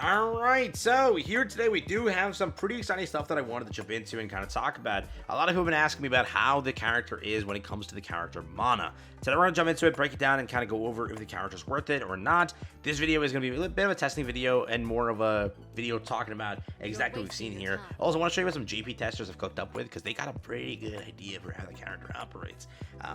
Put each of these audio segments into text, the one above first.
Alright, so here today we do have some pretty exciting stuff that I wanted to jump into and kind of talk about. A lot of people have been asking me about how the character is when it comes to the character Mana. Today we're going to jump into it, break it down, and kind of go over if the character's worth it or not. This video is going to be a little bit of a testing video and more of a video talking about exactly what we've seen here. Also, I want to show you what some JP testers have cooked up with because they got a pretty good idea for how the character operates.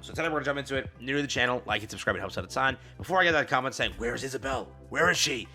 So today we're going to jump into it. New to the channel, like and subscribe, it helps out a ton. Before I get that comment saying, "Where's Isabel? Where is she?"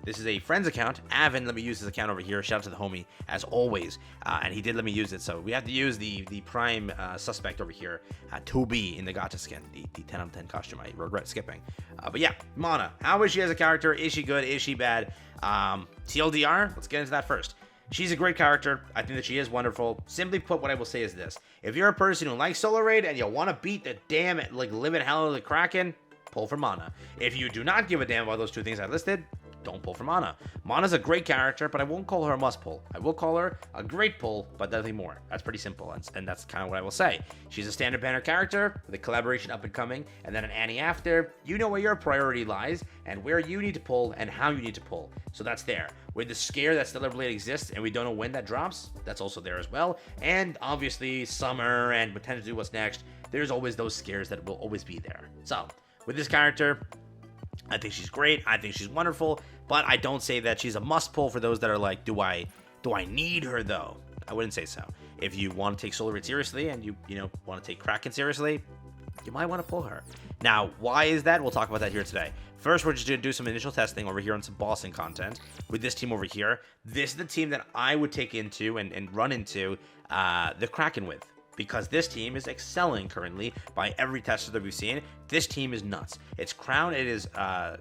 This is a friend's account. Avin let me use his account over here. Shout out to the homie, as always. And he did let me use it. So we have to use the prime suspect over here, Toby in the Gacha skin. The 10 out of 10 costume I regret skipping. But yeah, Mana. How is she as a character? Is she good? Is she bad? TLDR, let's get into that first. She's a great character. I think that she is wonderful. Simply put, what I will say is this. If you're a person who likes Solo Raid and you want to beat the damn limit hell of the Kraken, pull for Mana. If you do not give a damn about those two things I listed, don't pull for Mana. Mana's a great character, but I won't call her a must pull. I will call her a great pull, but nothing more. That's pretty simple, and that's kind of what I will say. She's a standard banner character with a collaboration up and coming, and then an Annie after. You know where your priority lies, and where you need to pull, and how you need to pull. So that's there. With the scare that Stellar Blade exists, and we don't know when that drops, that's also there as well. And obviously, summer and potentially what's next, there's always those scares that will always be there. So, with this character, I think she's great. I think she's wonderful, but I don't say that she's a must pull for those that are like, do I need her though? I wouldn't say so. If you want to take Solar Raid seriously and you want to take Kraken seriously, you might want to pull her. Now, why is that? We'll talk about that here today. First, we're just going to do some initial testing over here on some bossing content with this team over here. This is the team that I would take into and run into the Kraken with. Because this team is excelling currently by every tester that we've seen. This team is nuts. It's Crown, it is, what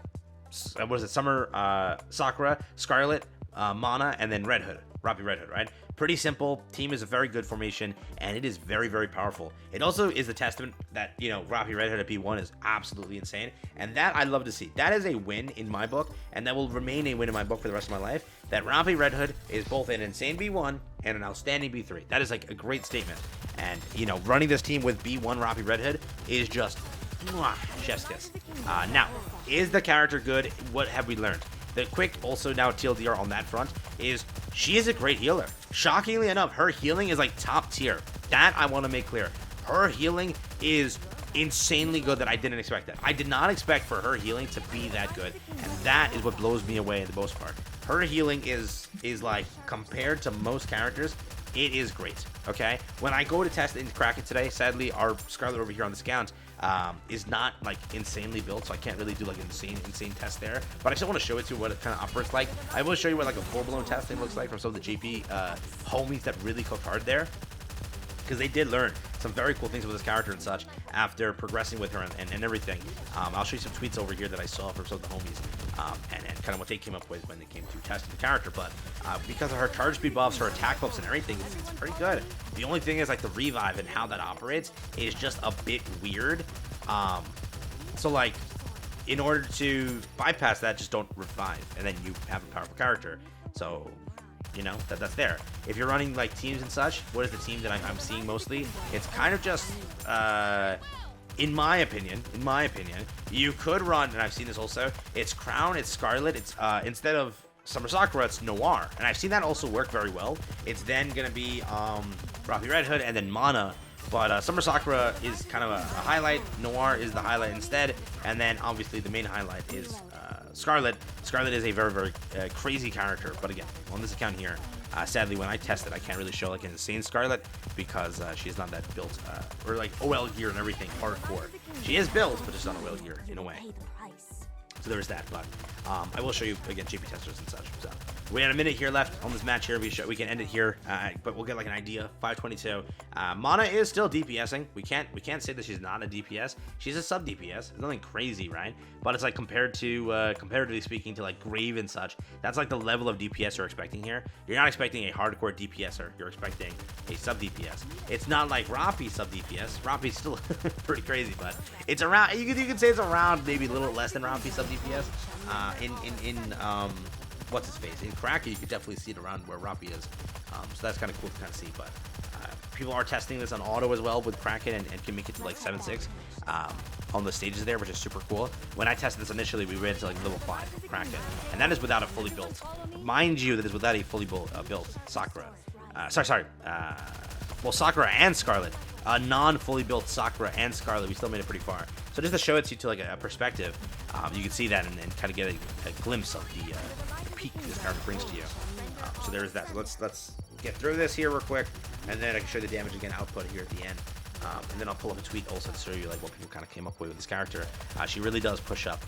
is it, Summer, Sakura, Scarlet, Mana, and then Red Hood, Roppy Red Hood, right? Pretty simple. Team is a very good formation, and it is very, very powerful. It also is the testament that, Roppy Red Hood at P1 is absolutely insane, and that I'd love to see. That is a win in my book, and that will remain a win in my book for the rest of my life, that Roppy Red Hood is both an insane B1 and an outstanding B3. That is like a great statement. And, running this team with B1 Roppy Red Hood is just chef's kiss. Now, is the character good? What have we learned? The quick, also now TLDR on that front, is she is a great healer. Shockingly enough, her healing is like top tier. That I want to make clear. Her healing is insanely good that I didn't expect that. I did not expect for her healing to be that good, and that is what blows me away in the most part. Her healing is like, compared to most characters, it is great, okay? When I go to test into Kraken today, sadly, our Scarlet over here on this account is not, like, insanely built, so I can't really do, like, insane test there. But I still want to show it to you what it kind of operates like. I will show you what, like, a full-blown testing looks like from some of the JP homies that really cooked hard there. Because they did learn some very cool things with this character and such after progressing with her and everything. I'll show you some tweets over here that I saw from some of the homies and kind of what they came up with when they came to testing the character. But because of her charge speed buffs, her attack buffs, and everything, it's pretty good. The only thing is, like, the revive and how that operates is just a bit weird. So, like, in order to bypass that, just don't revive, and then you have a powerful character. So, that's there. If you're running like teams and such, what is the team that I'm seeing mostly? It's kind of just, in my opinion, you could run, and I've seen this also, it's Crown, it's Scarlet, it's, instead of Summer Sakura, it's Noir, and I've seen that also work very well. It's then gonna be, Roppy Red Hood, and then Mana, but Summer Sakura is kind of a highlight, Noir is the highlight instead, and then obviously the main highlight is, Scarlet. Scarlet is a very, very crazy character, but again, on this account here, sadly, when I test it, I can't really show like an insane Scarlet because she's not that built, or like OL gear and everything, hardcore. She is built, but just not OL gear in a way. So there's that, but I will show you, again, JP testers and such. So we had a minute here left on this match here. We can end it here, but we'll get like an idea. 522. Mana is still DPSing. We can't say that she's not a DPS. She's a sub DPS. It's nothing crazy, right? But it's like comparatively speaking to like Grave and such, that's like the level of DPS you're expecting here. You're not expecting a hardcore DPSer. You're expecting a sub DPS. It's not like Roppy sub DPS. Roppy's still pretty crazy, but it's around. You could say it's around maybe a little less than Roppy sub DPS. What's his face? In Kraken, you could definitely see it around where Roppy is. So that's kind of cool to kind of see. But people are testing this on auto as well with Kraken and can make it to like 7.6. on the stages there, which is super cool. When I tested this initially, we ran to like level 5 Kraken, and that is without a fully built. Mind you, that is without a fully built Sakura. Well, Sakura and Scarlet. Non-fully built Sakura and Scarlet, we still made it pretty far. So just to show it to you to like a perspective, you can see that and kind of get a glimpse of the peak this character brings to you. So there is that. So let's get through this here real quick, and then I can show you the damage again output here at the end. And then I'll pull up a tweet also to show you like what people kind of came up with this character. She really does push up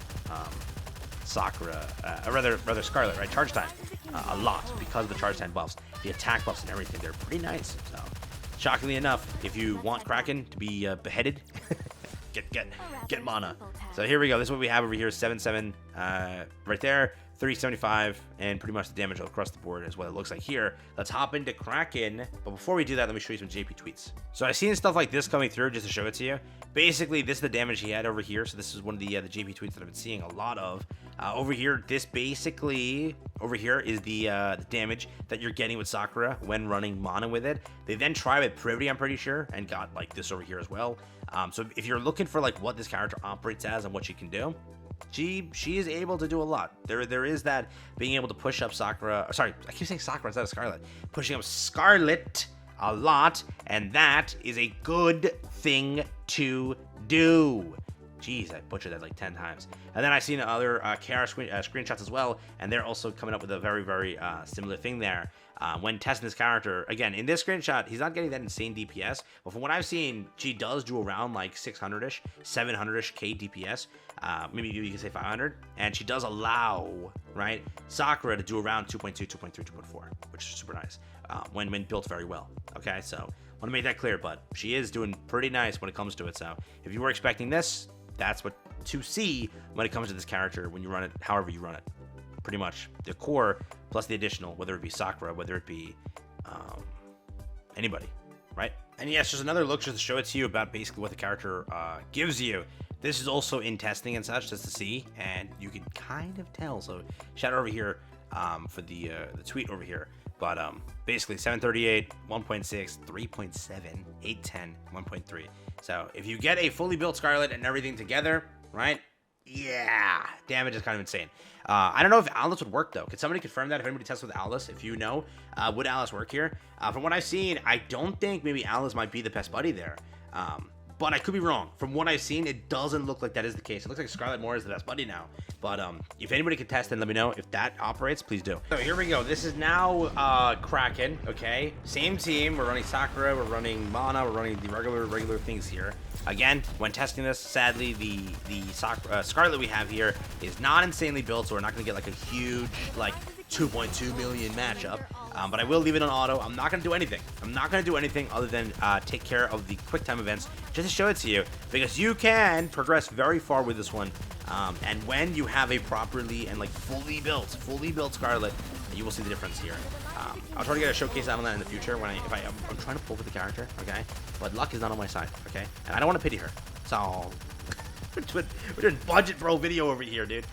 Sakura, or rather Scarlet, right? Charge time a lot because of the charge time buffs, the attack buffs, and everything. They're pretty nice. So shockingly enough, if you want Kraken to be beheaded, get mana. So here we go. This is what we have over here: 7-7 right there. 375, and pretty much the damage across the board is what it looks like here. Let's hop into Kraken, but before we do that, let me show you some JP tweets. So I've seen stuff like this coming through just to show it to you. Basically, this is the damage he had over here. So this is one of the JP tweets that I've been seeing a lot of. Over here, this basically, over here is the damage that you're getting with Sakura when running mana with it. They then tried with Privity, I'm pretty sure, and got like this over here as well. So if you're looking for like what this character operates as and what she can do, she is able to do a lot. There is that being able to push up Sakura. Sorry, I keep saying Sakura instead of Scarlet. Pushing up Scarlet a lot, and that is a good thing to do. Jeez, I butchered that like 10 times. And then I've seen other KR screenshots as well, and they're also coming up with a very similar thing there. When testing this character, again, in this screenshot, he's not getting that insane DPS, but from what I've seen, she does do around like 600-ish, 700-ish K DPS, maybe you can say 500, and she does allow, right, Sakura to do around 2.2, 2.3, 2.4, which is super nice, when built very well, okay? So, I want to make that clear, but she is doing pretty nice when it comes to it, so if you were expecting this, that's what to see when it comes to this character when you run it, however you run it. Pretty much the core plus the additional, whether it be Sakura, whether it be anybody, right? And yes, just another look just to show it to you about basically what the character gives you. This is also in testing and such, just to see, and you can kind of tell. So shout out over here for the tweet over here. But basically 738, 1.6, 3.7, 810, 1.3. So if you get a fully built Scarlet and everything together, right? Yeah, damage is kind of insane. I don't know if Alice would work though. Could somebody confirm that? If anybody tests with Alice, if you know, would Alice work here? From what I've seen, I don't think maybe Alice might be the best buddy there. But I could be wrong. From what I've seen, it doesn't look like that is the case. It looks like Scarlet Moore is the best buddy now. But if anybody could test and let me know if that operates, please do. So here we go. This is now Kraken, okay? Same team. We're running Sakura, we're running Mana, we're running the regular things here. Again, when testing this, sadly, the Scarlet we have here is not insanely built, so we're not going to get like a huge, like, 2.2 million matchup. But I will leave it on auto. I'm not going to do anything. I'm not going to do anything other than take care of the quick time events just to show it to you, because you can progress very far with this one. And when you have a properly and like fully built Scarlet, you will see the difference here. I'll try to get a showcase out on that in the future when I'm trying to pull for the character, okay? But luck is not on my side, okay? And I don't want to pity her. So we're doing budget bro video over here, dude.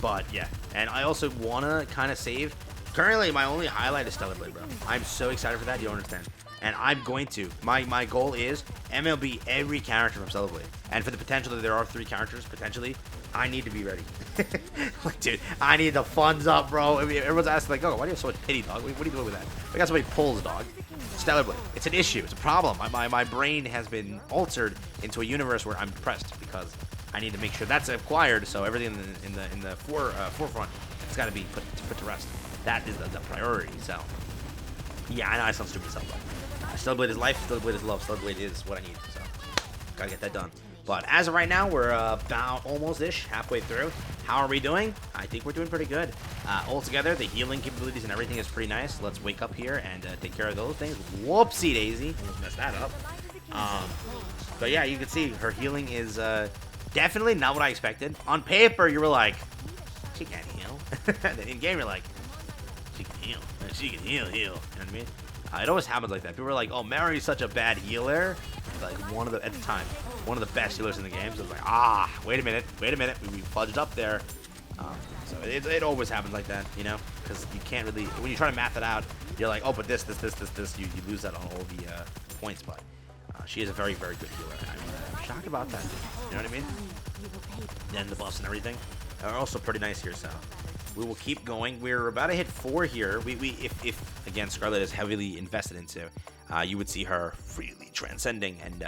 But yeah, and I also want to kind of save. Currently, my only highlight is Stellar Blade, bro. I'm so excited for that, you don't understand. And I'm going to. My goal is MLB every character from Stellar Blade. And for the potential that there are 3 characters, potentially, I need to be ready. Like, dude, I need the funds up, bro. I mean, everyone's asking, like, oh, why do you have so much pity, dog? What are you doing with that? I got so many pulls, dog. Stellar Blade. It's an issue. It's a problem. My brain has been altered into a universe where I'm depressed because I need to make sure that's acquired. So everything in the forefront, it's got to be put to rest. That is the priority. So yeah, I know I sound stupid myself, but Stellar Blade is life. Stellar Blade is love. Stellar Blade is what I need. So gotta get that done. But as of right now, we're about almost-ish, halfway through. How are we doing? I think we're doing pretty good. Altogether, the healing capabilities and everything is pretty nice. Let's wake up here and take care of those things. Whoopsie daisy. Almost messed that up. But yeah, you can see her healing is definitely not what I expected. On paper, you were like, she can't heal. Then in game, you're like, she can heal. She can heal. You know what I mean? It always happens like that. People are like, oh, Mary's such a bad healer. Like, at the time, one of the best healers in the game. So it's like, wait a minute. We fudged up there. So it always happens like that, you know? Because you can't really, when you try to math it out, you're like, oh, but this, you lose that on all the points. But she is a very, very good healer. And I'm shocked about that. You know what I mean? Then the buffs and everything are also pretty nice here, so we will keep going. We're about to hit 4 here. If again Scarlet is heavily invested into, you would see her freely transcending, and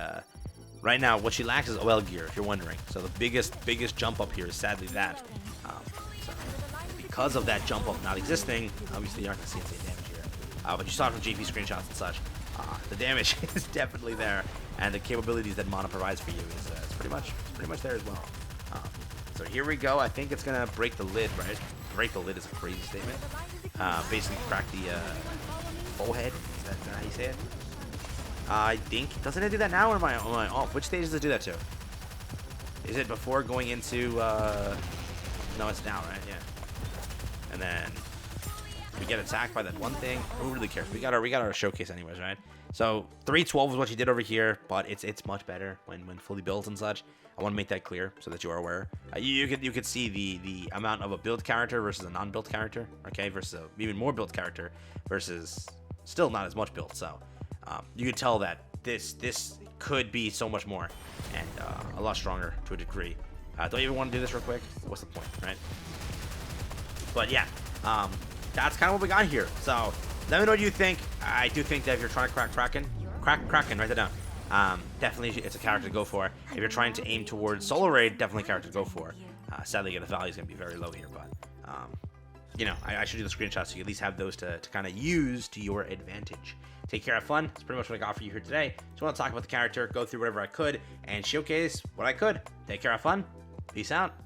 right now what she lacks is OL gear, if you're wondering. So the biggest jump up here is sadly that. So because of that jump up not existing, obviously you aren't going to see insane damage here. But you saw it from GP screenshots and such. The damage is definitely there, and the capabilities that Mana provides for you is pretty much there as well. So here we go. I think it's gonna break the lid, right? Break the lid is a crazy statement. Basically crack the forehead. Is that how you say it? I think, doesn't it do that now, or am I off? Which stage does it do that to? Is it before going into? No, it's now, right? Yeah. And then we get attacked by that one thing. Who really cares? We got our showcase anyways, right? So 312 is what she did over here, but it's much better when fully built and such. I want to make that clear so that you are aware. You could see the amount of a build character versus a non-built character, okay, versus a even more built character versus still not as much built. So you could tell that this could be so much more and a lot stronger to a degree. Don't you even want to do this real quick? What's the point, right? But yeah, that's kind of what we got here. So let me know what you think. I do think that if you're trying to crack Kraken, write that down. Definitely it's a character to go for. If you're trying to aim towards solo raid, definitely a character to go for. Sadly, the value is going to be very low here, but you know, I should do the screenshots so you at least have those to kind of use to your advantage. Take care, have fun. That's pretty much what I got for you here today. Just want to talk about the character, go through whatever I could, and showcase what I could. Take care, have fun. Peace out.